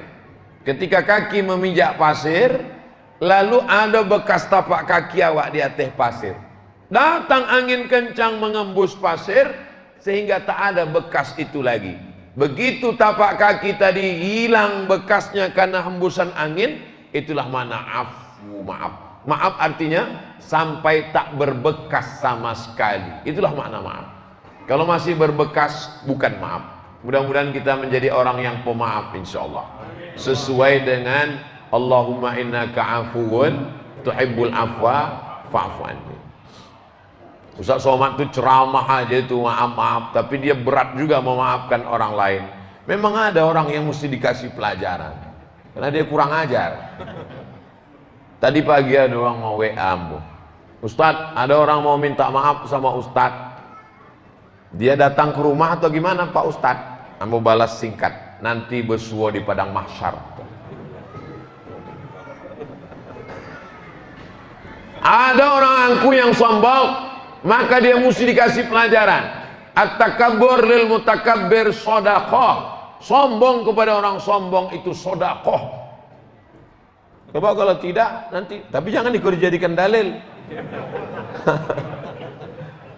Ketika kaki menginjak pasir, lalu ada bekas tapak kaki awak di atas pasir. Datang angin kencang mengembus pasir, sehingga tak ada bekas itu lagi. Begitu tapak kaki tadi hilang bekasnya karena hembusan angin, itulah mana afu, maaf. Maaf artinya sampai tak berbekas sama sekali. Itulah makna maaf. Kalau masih berbekas, bukan maaf. Mudah-mudahan kita menjadi orang yang pemaaf insyaallah. Sesuai dengan Allahumma innaka afuwun tuhibbul afwa fa'fu anni. Ustaz Somad itu ceramah aja itu maaf-maaf, tapi dia berat juga memaafkan orang lain. Memang ada orang yang mesti dikasih pelajaran karena dia kurang ajar. Tadi pagi ada orang mau WA ambo, Ustaz, ada orang mau minta maaf sama Ustaz. Dia datang ke rumah atau gimana Pak Ustaz? Ambo balas singkat, nanti bersua di padang mahsyar. Ada orang angku yang sombong, maka dia mesti dikasih pelajaran. At-takabbur lil mutakabbir shadaqah. Sombong kepada orang sombong itu sedekah. Coba kalau tidak nanti, tapi jangan dijadikan dalil.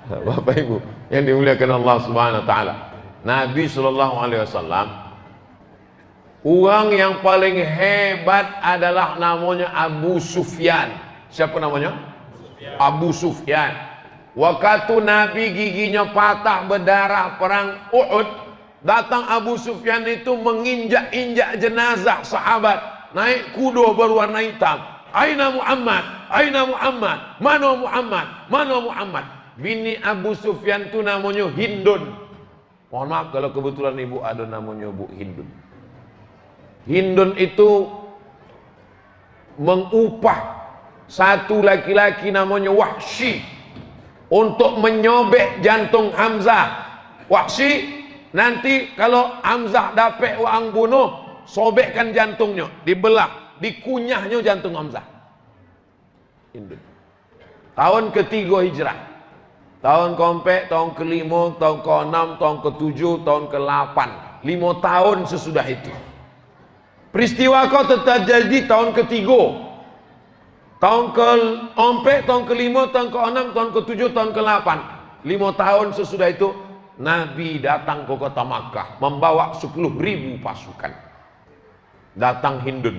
Bapak Ibu yang dimuliakan Allah Subhanahu wa taala. Nabi sallallahu alaihi wasallam, orang yang paling hebat adalah namanya Abu Sufyan. Siapa namanya? Abu Sufyan. Waktu Nabi giginya patah berdarah perang Uhud, datang Abu Sufyan itu menginjak-injak jenazah sahabat, naik kuda berwarna hitam. Aina Muhammad, aina Muhammad, mana Muhammad, mana Muhammad. Bini Abu Sufyan itu namanya Hindun. Mohon maaf kalau kebetulan ibu ada namanya Bu Hindun. Hindun itu mengupah satu laki-laki namanya Wahsy untuk menyobek jantung Hamzah. Wahsy nanti kalau Hamzah dapat orang bunuh, sobekkan jantungnya, dibelah, dikunyahnya jantung Hamzah. Hindun. Tahun ketiga Hijrah. Tahun kompek, tahun ke-5, tahun ke-6, tahun ke-7, tahun ke-8. 5 tahun sesudah itu. Peristiwa kau terjadi tahun ke-3. Tahun ke-4, tahun ke-5, tahun ke-6, tahun ke-7, tahun ke-8. 5 tahun sesudah itu Nabi datang ke kota Makkah membawa 10.000 pasukan. Datang Hindun.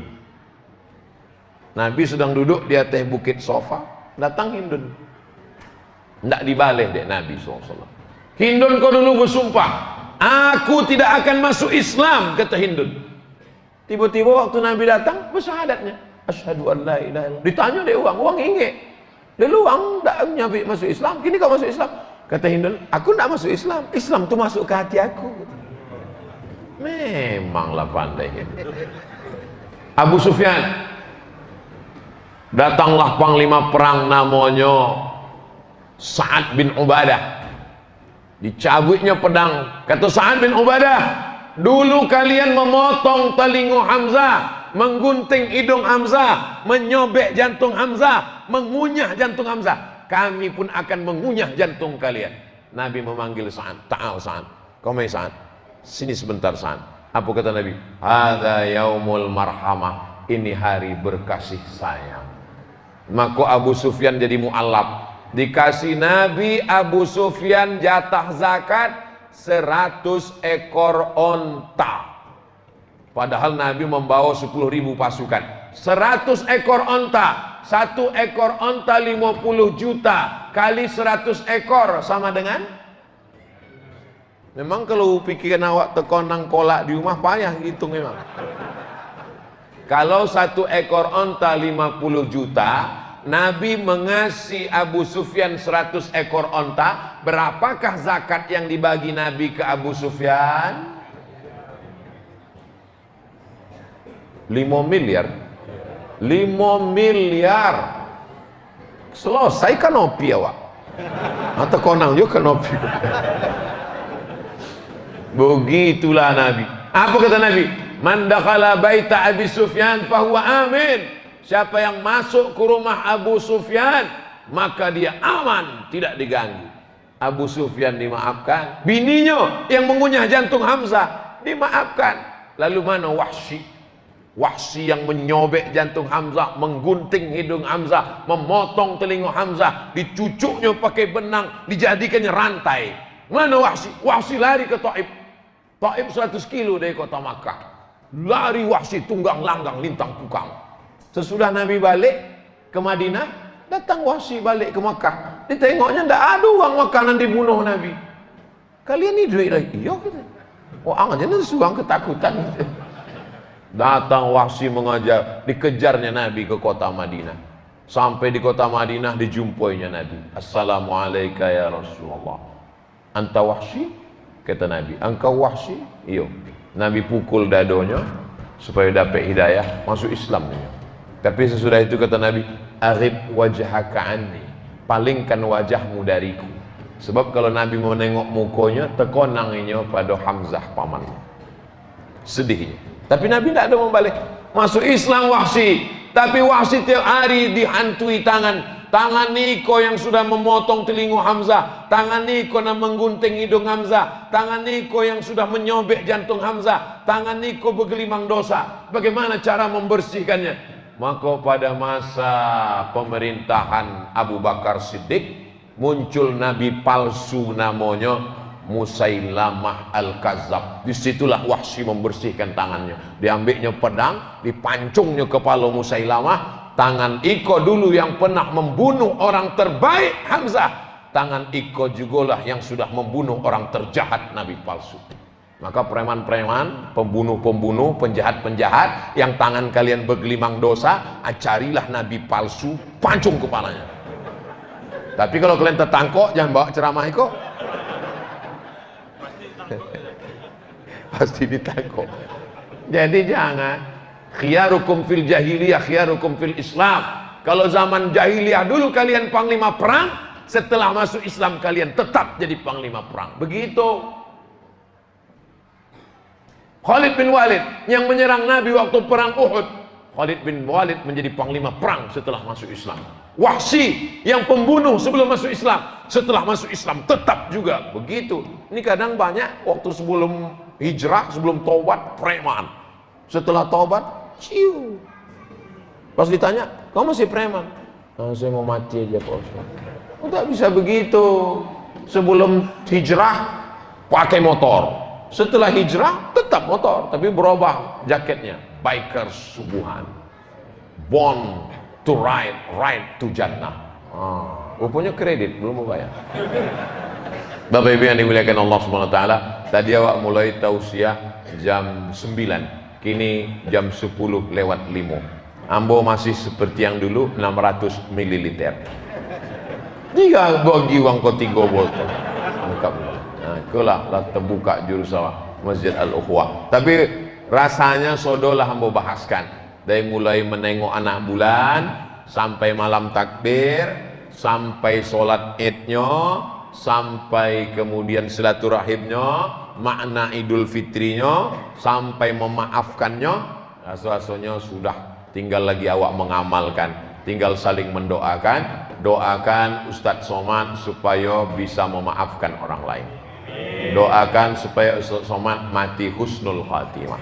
Nabi sedang duduk di atas bukit Sofa, datang Hindun. Tidak dibalik dek Nabi SAW. Hindun kau dulu bersumpah, aku tidak akan masuk Islam, kata Hindun. Tiba-tiba waktu Nabi datang, bersyahadatnya, asyhadu an la ilaha illallah. Ditanya dia uang ingat. Dia uang tak nyampe masuk Islam, kini kau masuk Islam. Kata Hindun, aku tidak masuk Islam. Islam tu masuk ke hati aku. Memanglah pandai. Abu Sufyan. Datanglah panglima perang namanya Sa'ad bin Ubadah. Dicabutnya pedang. Kata Sa'ad bin Ubadah, dulu kalian memotong telinga Hamzah, menggunting hidung Hamzah, menyobek jantung Hamzah, mengunyah jantung Hamzah. Kami pun akan mengunyah jantung kalian. Nabi memanggil Sa'ad. Ta'al Sa'ad. Kau mai Sa'ad. Sini sebentar Sa'ad. Apa kata Nabi? Hadza yaumul marhamah. Ini hari berkasih sayang. Maka Abu Sufyan jadi mu'allab. Dikasih Nabi Abu Sufyan jatah zakat 100 ekor onta. Padahal Nabi membawa 10.000 pasukan. 100 ekor onta. 1 ekor onta 50 juta kali 100 ekor sama dengan, memang kalau pikiran awak tekonang kolak di rumah payah hitung memang. Kalau 1 ekor onta 50 juta, Nabi mengasih Abu Sufyan 100 ekor onta. Berapakah zakat yang dibagi Nabi ke Abu Sufyan? 5 miliar. 5 miliar. Selesai kanopi awak. Atau konang juga kanopi. Begitulah Nabi. Apa kata Nabi? Man dakhala baita Abi Sufyan fahuwa amin. Siapa yang masuk ke rumah Abu Sufyan, maka dia aman, tidak diganggu. Abu Sufyan dimaafkan. Bininya yang mengunyah jantung Hamzah dimaafkan. Lalu mana Wahsy? Wahsy yang menyobek jantung Hamzah, menggunting hidung Hamzah, memotong telinga Hamzah, dicucuknya pakai benang, dijadikannya rantai. Mana Wahsy? Wahsy lari ke Taif. Taif 100 kilo dari kota Makkah. Lari Wahsy tunggang langgang lintang pukang. Sesudah Nabi balik ke Madinah, datang Wahsy balik ke Makkah. Ditengoknya tidak ada orang makanan dibunuh Nabi. Kalian ni duit lagi? Iya kita. Oh angannya nanti suang ketakutan. Datang Wahsy mengajar, dikejarnya Nabi ke kota Madinah. Sampai di kota Madinah dijumpainya Nabi. Assalamualaikum ya Rasulullah. Anta Wahsy? Kata Nabi. Engkau Wahsy? Iya. Nabi pukul dadonya supaya dapat hidayah, masuk Islam. Tapi sesudah itu kata Nabi, arib wajhaka anni. Palingkan wajahmu dariku. Sebab kalau Nabi mau nengok mukanya, tekonanginya pada Hamzah pamannya. Sedihnya. Tapi Nabi tidak ada membalik. Masuk Islam Wahsy. Tapi Wahsy tiap hari dihantui tangan. Tangan Niko yang sudah memotong telinga Hamzah. Tangan Niko yang menggunting hidung Hamzah. Tangan Niko yang sudah menyobek jantung Hamzah. Tangan Niko bergelimang dosa. Bagaimana cara membersihkannya? Maka pada masa pemerintahan Abu Bakar Siddiq, muncul Nabi palsu namanya Musailamah Al-Kazzab. Disitulah Wahsy membersihkan tangannya. Diambilnya pedang, dipancungnya kepala Musailamah. Tangan Iko dulu yang pernah membunuh orang terbaik Hamzah, tangan Iko jugalah yang sudah membunuh orang terjahat Nabi palsu. Maka preman-preman, pembunuh-pembunuh, penjahat-penjahat yang tangan kalian bergelimang dosa, carilah Nabi palsu, pancung kepalanya. Tapi kalau kalian tertangkap, jangan bawa ceramah Iko. Pasti ditangkap. Jadi jangan. Khiyarukum fil jahiliyah, khiyarukum fil Islam. Kalau zaman jahiliyah dulu kalian panglima perang, setelah masuk Islam kalian tetap jadi panglima perang. Begitu. Khalid bin Walid yang menyerang Nabi waktu perang Uhud. Khalid bin Walid menjadi panglima perang setelah masuk Islam. Wahsy yang pembunuh sebelum masuk Islam, setelah masuk Islam tetap juga begitu. Ini kadang banyak waktu sebelum hijrah, sebelum taubat preman. Setelah taubat, ciu. Pas ditanya, kamu masih preman? Nah, saya mau mati aja Pak Ustaz. Tidak bisa begitu. Sebelum hijrah pakai motor. Setelah hijrah tetap motor, tapi berubah jaketnya. Bikers subuhan, born to ride, ride to Jannah. Rupanya kredit belum mau bayar. Bapak Ibu yang dimuliakan Allah Subhanahu wa taala, tadi awak mulai tausiah jam 9, kini jam 10 lewat 5. Ambo masih seperti yang dulu 600 ml. Dia bagi uang kau 3 botol. Lengkap. Nah, itulah lah terbuka jurusan Masjid Al-Ukhwah. Tapi rasanya sodolah ambo bahaskan. Dari mulai menengok anak bulan sampai malam takbir, sampai sholat idnya, sampai kemudian silaturahimnya, makna Idul Fitrinya, sampai memaafkannya, rasa-rasanya sudah tinggal lagi awak mengamalkan, tinggal saling mendoakan. Doakan Ustadz Somad supaya bisa memaafkan orang lain. Doakan supaya Ustadz Somad mati husnul khatimah.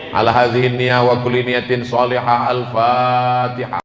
Ala hadhihi niyah wa kulli niyatin salihah. Al-Fatihah.